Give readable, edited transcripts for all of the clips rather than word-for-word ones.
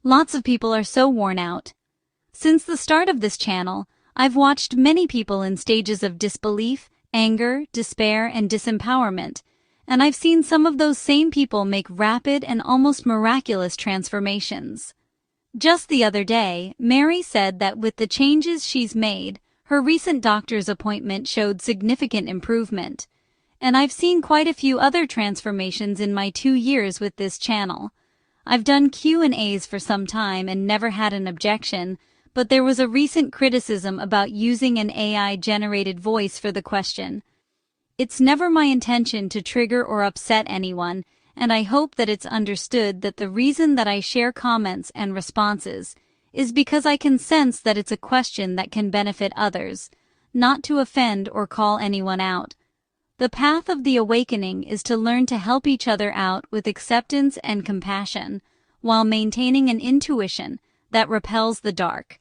Lots of people are so worn out. Since the start of this channel, I've watched many people in stages of disbelief, anger, despair, and disempowerment, and I've seen some of those same people make rapid and almost miraculous transformations. Just the other day, Mary said that with the changes she's made, her recent doctor's appointment showed significant improvement. And I've seen quite a few other transformations in my 2 years with this channel. I've done Q&As for some time and never had an objection, but there was a recent criticism about using an AI-generated voice for the question. It's never my intention to trigger or upset anyone, and I hope that it's understood that the reason that I share comments and responses is because I can sense that it's a question that can benefit others, not to offend or call anyone out. The path of the awakening is to learn to help each other out with acceptance and compassion, while maintaining an intuition that repels the dark.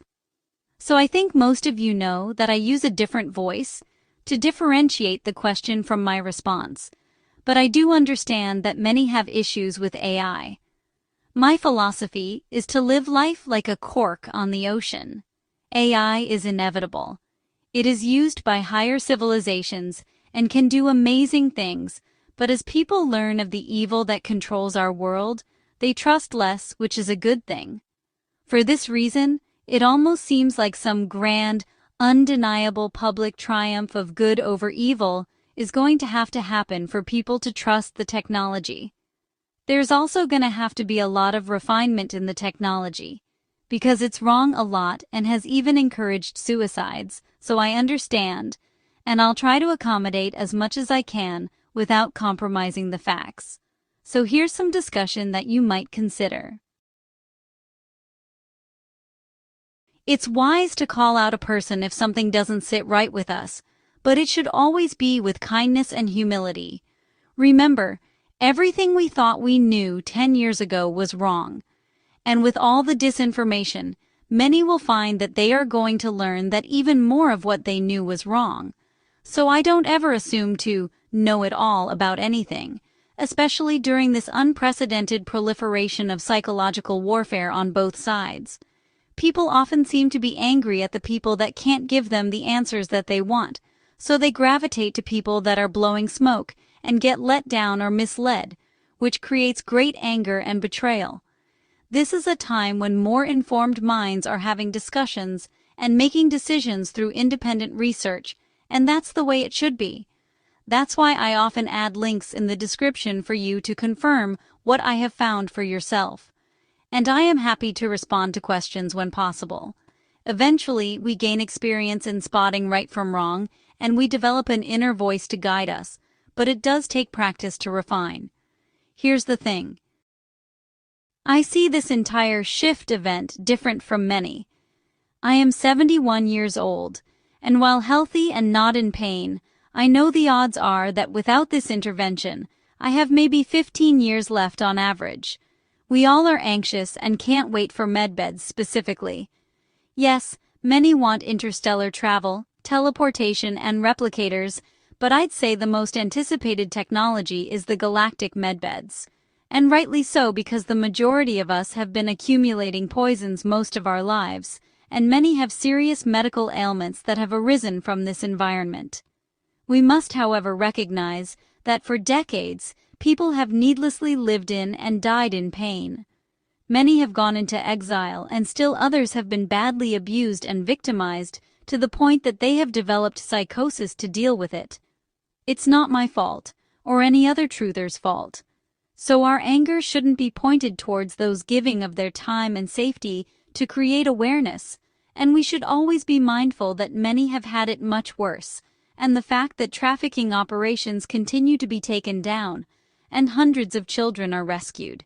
So I think most of you know that I use a different voice to differentiate the question from my response, but I do understand that many have issues with AI. My philosophy is to live life like a cork on the ocean. AI is inevitable. It is used by higher civilizations and can do amazing things, but as people learn of the evil that controls our world, they trust less, which is a good thing. For this reason, it almost seems like some grand, undeniable public triumph of good over evil is going to happen for people to trust the technology. There's also going to have to be a lot of refinement in the technology, because it's wrong a lot and has even encouraged suicides, so I understand, and I'll try to accommodate as much as I can without compromising the facts. So here's some discussion that you might consider. It's wise to call out a person if something doesn't sit right with us, but it should always be with kindness and humility. Remember, everything we thought we knew 10 years ago was wrong. And with all the disinformation, many will find that they are going to learn that even more of what they knew was wrong. So I don't ever assume to know it all about anything, especially during this unprecedented proliferation of psychological warfare on both sides. People often seem to be angry at the people that can't give them the answers that they want, so they gravitate to people that are blowing smoke and get let down or misled, which creates great anger and betrayal. This is a time when more informed minds are having discussions and making decisions through independent research, and that's the way it should be. That's why I often add links in the description for you to confirm what I have found for yourself. And I am happy to respond to questions when possible. Eventually, we gain experience in spotting right from wrong, and we develop an inner voice to guide us, but it does take practice to refine. Here's the thing. I see this entire shift event different from many. I am 71 years old, and while healthy and not in pain, I know the odds are that without this intervention, I have maybe 15 years left on average. We all are anxious and can't wait for medbeds specifically. Yes, many want interstellar travel, teleportation, and replicators, but I'd say the most anticipated technology is the galactic medbeds. And rightly so, because the majority of us have been accumulating poisons most of our lives, and many have serious medical ailments that have arisen from this environment. We must, however, recognize that for decades, people have needlessly lived in and died in pain. Many have gone into exile, and still others have been badly abused and victimized to the point that they have developed psychosis to deal with it. It's not my fault, or any other truther's fault. So our anger shouldn't be pointed towards those giving of their time and safety to create awareness, and we should always be mindful that many have had it much worse, and the fact that trafficking operations continue to be taken down, and hundreds of children are rescued.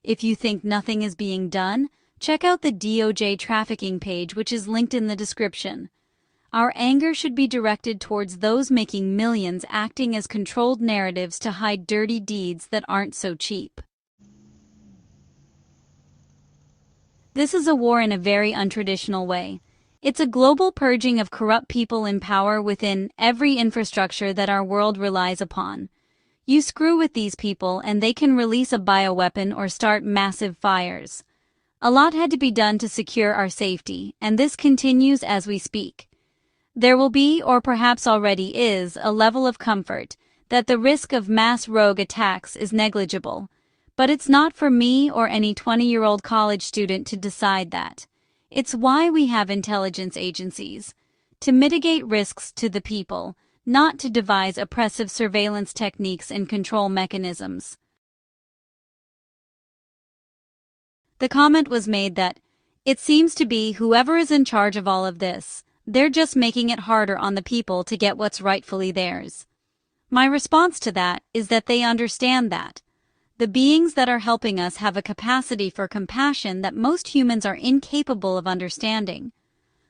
If you think nothing is being done, check out the DOJ trafficking page, which is linked in the description. Our anger should be directed towards those making millions acting as controlled narratives to hide dirty deeds that aren't so cheap. This is a war in a very untraditional way. It's a global purging of corrupt people in power within every infrastructure that our world relies upon. You screw with these people and they can release a bioweapon or start massive fires. A lot had to be done to secure our safety, and this continues as we speak. There will be, or perhaps already is, a level of comfort that the risk of mass rogue attacks is negligible, but it's not for me or any 20-year-old college student to decide that. It's why we have intelligence agencies, to mitigate risks to the people, not to devise oppressive surveillance techniques and control mechanisms. The comment was made that, it seems to be whoever is in charge of all of this, they're just making it harder on the people to get what's rightfully theirs. My response to that is that they understand that. The beings that are helping us have a capacity for compassion that most humans are incapable of understanding.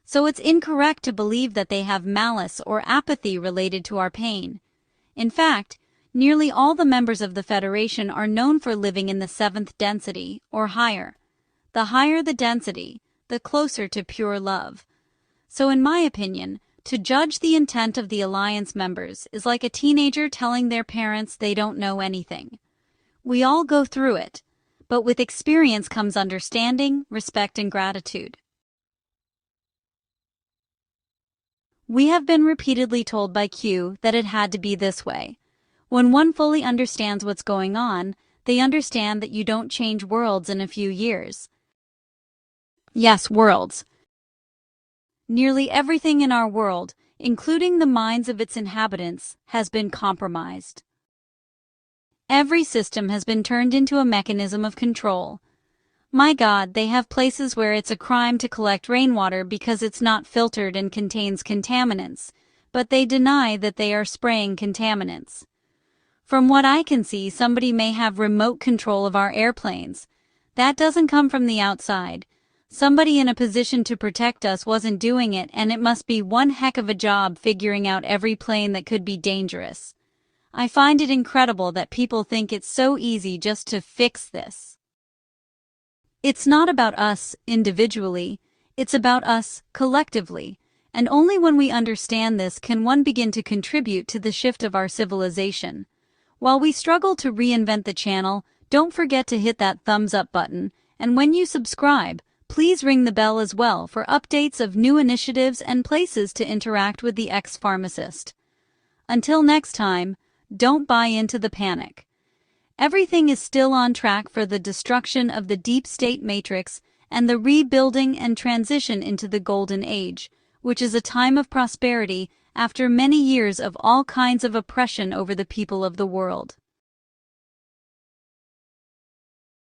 So it's incorrect to believe that they have malice or apathy related to our pain. In fact, nearly all the members of the Federation are known for living in the 7th density, or higher. The higher the density, the closer to pure love. So in my opinion, to judge the intent of the Alliance members is like a teenager telling their parents they don't know anything. We all go through it, but with experience comes understanding, respect, and gratitude. We have been repeatedly told by Q that it had to be this way. When one fully understands what's going on, they understand that you don't change worlds in a few years. Yes, worlds. Nearly everything in our world, including the minds of its inhabitants, has been compromised. Every system has been turned into a mechanism of control. My God, they have places where it's a crime to collect rainwater because it's not filtered and contains contaminants, but they deny that they are spraying contaminants. From what I can see, somebody may have remote control of our airplanes. That doesn't come from the outside. Somebody in a position to protect us wasn't doing it, and it must be one heck of a job figuring out every plane that could be dangerous. I find it incredible that people think it's so easy just to fix this. It's not about us individually, it's about us collectively, and only when we understand this can one begin to contribute to the shift of our civilization. While we struggle to reinvent the channel, don't forget to hit that thumbs up button, and when you subscribe, please ring the bell as well for updates of new initiatives and places to interact with the ex-pharmacist. Until next time, don't buy into the panic. Everything is still on track for the destruction of the deep state matrix and the rebuilding and transition into the golden age, which is a time of prosperity after many years of all kinds of oppression over the people of the world.